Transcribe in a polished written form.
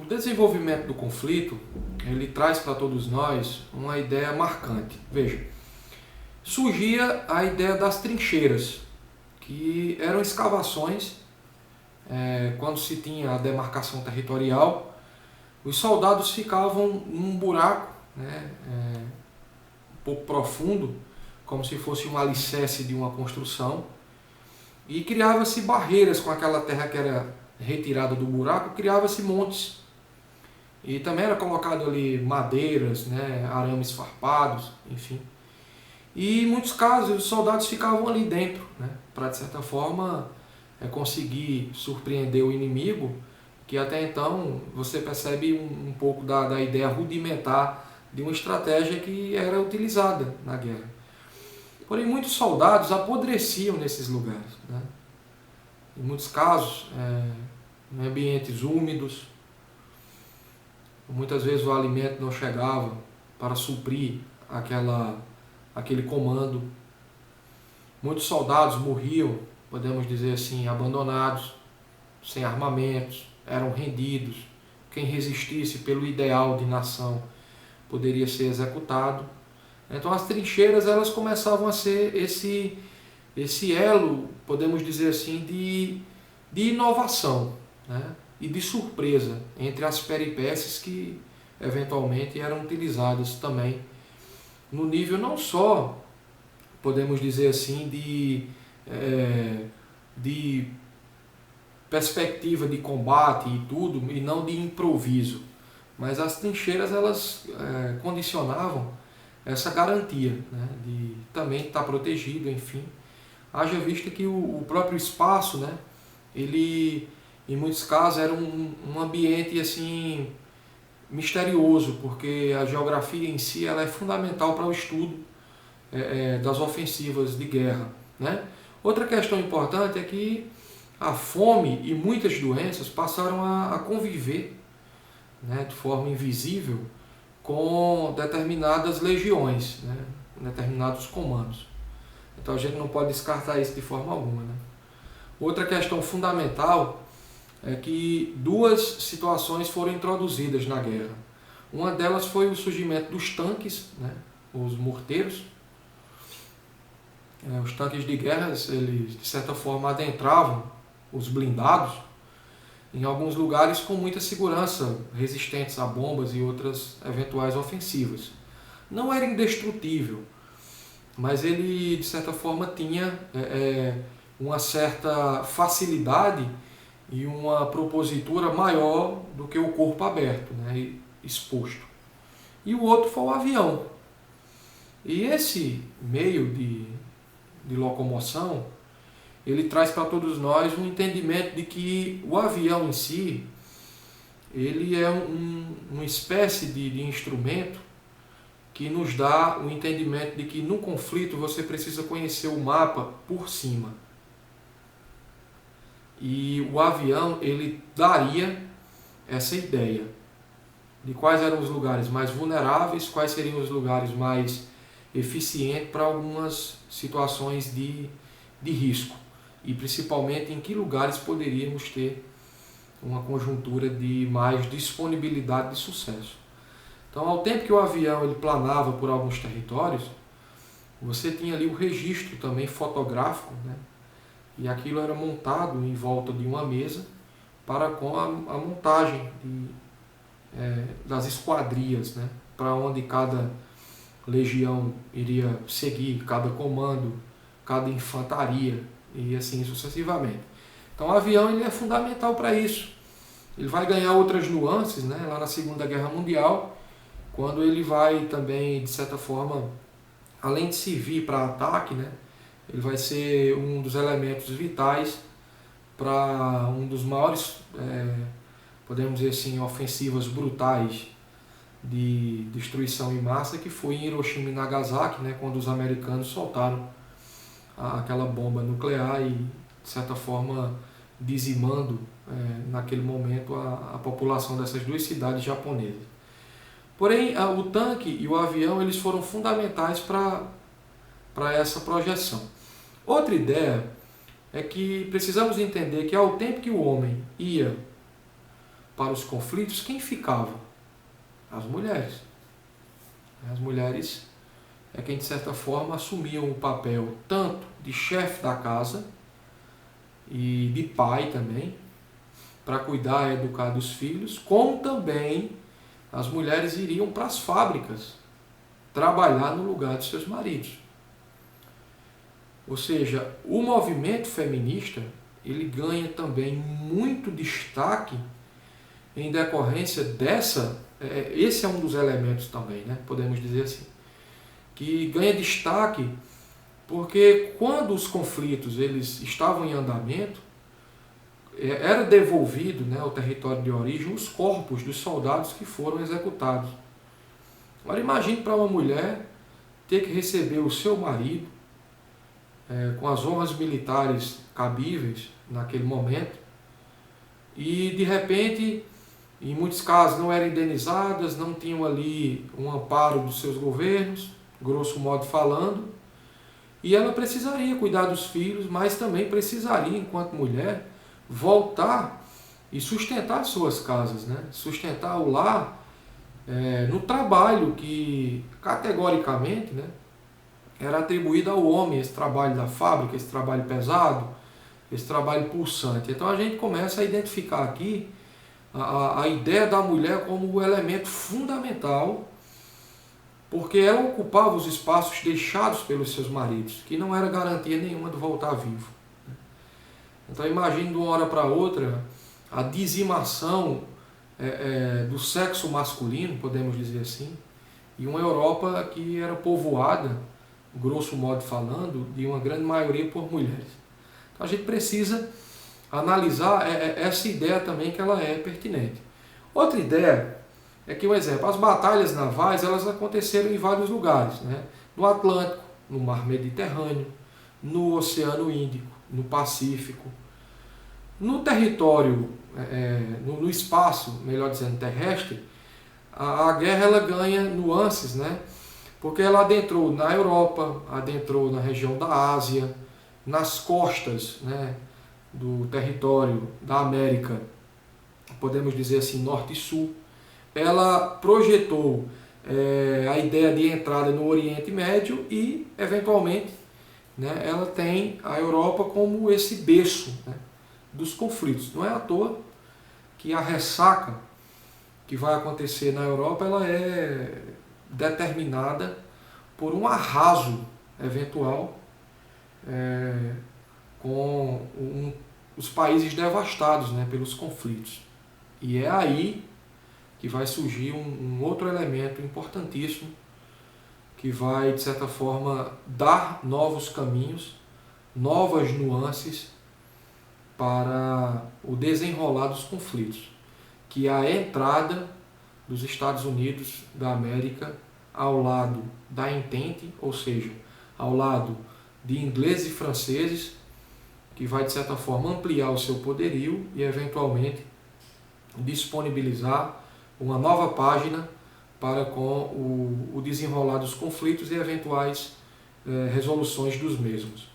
O desenvolvimento do conflito, ele traz para todos nós uma ideia marcante. Veja, surgia a ideia das trincheiras, que eram escavações, quando se tinha a demarcação territorial, os soldados ficavam num buraco, né, um pouco profundo, como se fosse um alicerce de uma construção, e criava-se barreiras com aquela terra que era retirada do buraco, criava-se montes. E também era colocado ali madeiras, né, arames farpados, enfim. E em muitos casos os soldados ficavam ali dentro, né, para de certa forma conseguir surpreender o inimigo, que até então você percebe um pouco da ideia rudimentar de uma estratégia que era utilizada na guerra. Porém, muitos soldados apodreciam nesses lugares, né? Em muitos casos, em ambientes úmidos, muitas vezes o alimento não chegava para suprir aquele comando. Muitos soldados morriam, podemos dizer assim, abandonados, sem armamentos, eram rendidos. Quem resistisse pelo ideal de nação poderia ser executado. Então as trincheiras elas começavam a ser esse elo, podemos dizer assim, de inovação, né? E de surpresa entre as peripécias que eventualmente eram utilizadas também no nível não só, podemos dizer assim, de perspectiva de combate e tudo, e não de improviso, mas as trincheiras elas condicionavam essa garantia, né, de também estar protegido, enfim. Haja vista que o próprio espaço, né, ele em muitos casos era um ambiente assim misterioso, porque a geografia em si ela é fundamental para o estudo das ofensivas de guerra, né? Outra questão importante é que a fome e muitas doenças passaram a conviver, né, de forma invisível com determinadas legiões, né, determinados comandos. Então a gente não pode descartar isso de forma alguma, né? Outra questão fundamental é que duas situações foram introduzidas na guerra. Uma delas foi o surgimento dos tanques, né, os morteiros. Os tanques de guerra, eles de certa forma adentravam os blindados em alguns lugares com muita segurança, resistentes a bombas e outras eventuais ofensivas. Não era indestrutível, mas ele de certa forma tinha uma certa facilidade e uma propositura maior do que o corpo aberto, né, exposto. E o outro foi o avião. E esse meio de locomoção, ele traz para todos nós um entendimento de que o avião em si, ele é uma espécie de instrumento que nos dá o entendimento de que no conflito você precisa conhecer o mapa por cima. E o avião, ele daria essa ideia de quais eram os lugares mais vulneráveis, quais seriam os lugares mais eficientes para algumas situações de risco. E principalmente em que lugares poderíamos ter uma conjuntura de mais disponibilidade de sucesso. Então, ao tempo que o avião ele planava por alguns territórios, você tinha ali o registro também fotográfico, né? E aquilo era montado em volta de uma mesa para com a montagem das esquadrias, né? Para onde cada legião iria seguir, cada comando, cada infantaria e assim sucessivamente. Então o avião ele é fundamental para isso. Ele vai ganhar outras nuances, né, lá na Segunda Guerra Mundial, quando ele vai também, de certa forma, além de servir para ataque, né, ele vai ser um dos elementos vitais para um dos maiores, podemos dizer assim, ofensivas brutais de destruição em massa, que foi em Hiroshima e Nagasaki, né, quando os americanos soltaram aquela bomba nuclear e, de certa forma, dizimando naquele momento a população dessas duas cidades japonesas. Porém, o tanque e o avião eles foram fundamentais para essa projeção. Outra ideia é que precisamos entender que ao tempo que o homem ia para os conflitos, quem ficava? As mulheres. As mulheres é quem, de certa forma, assumiam o papel tanto de chefe da casa e de pai também, para cuidar e educar dos filhos, como também as mulheres iriam para as fábricas trabalhar no lugar de seus maridos. Ou seja, o movimento feminista ele ganha também muito destaque em decorrência dessa, esse é um dos elementos também, né, podemos dizer assim, que ganha destaque porque quando os conflitos eles estavam em andamento, era devolvido, né, ao território de origem os corpos dos soldados que foram executados. Agora imagine para uma mulher ter que receber o seu marido com as honras militares cabíveis naquele momento e de repente, em muitos casos não eram indenizadas, não tinham ali um amparo dos seus governos, grosso modo falando, e ela precisaria cuidar dos filhos, mas também precisaria, enquanto mulher, voltar e sustentar suas casas, né? Sustentar o lar no trabalho que, categoricamente, né, era atribuído ao homem, esse trabalho da fábrica, esse trabalho pesado, esse trabalho pulsante. Então a gente começa a identificar aqui a ideia da mulher como o elemento fundamental, porque ela ocupava os espaços deixados pelos seus maridos, que não era garantia nenhuma de voltar vivo. Então imagine de uma hora para outra a dizimação do sexo masculino, podemos dizer assim, e uma Europa que era povoada, grosso modo falando, de uma grande maioria por mulheres. Então a gente precisa analisar essa ideia também, que ela é pertinente. Outra ideia é que, um exemplo, as batalhas navais elas aconteceram em vários lugares, né? No Atlântico, no Mar Mediterrâneo, no Oceano Índico, no Pacífico. No território, no espaço, melhor dizendo, terrestre, a guerra ela ganha nuances, né? Porque ela adentrou na Europa, adentrou na região da Ásia, nas costas, né, do território da América, podemos dizer assim, norte e sul. Ela projetou a ideia de entrada no Oriente Médio e, eventualmente, né, ela tem a Europa como esse berço, né, dos conflitos. Não é à toa que a ressaca que vai acontecer na Europa ela é determinada por um arraso eventual com os países devastados, né, pelos conflitos. E é aí que vai surgir um outro elemento importantíssimo que vai, de certa forma, dar novos caminhos, novas nuances para o desenrolar dos conflitos, que é a entrada dos Estados Unidos da América ao lado da Entente, ou seja, ao lado de ingleses e franceses, que vai, de certa forma, ampliar o seu poderio e, eventualmente, disponibilizar uma nova página para com o desenrolar dos conflitos e eventuais resoluções dos mesmos.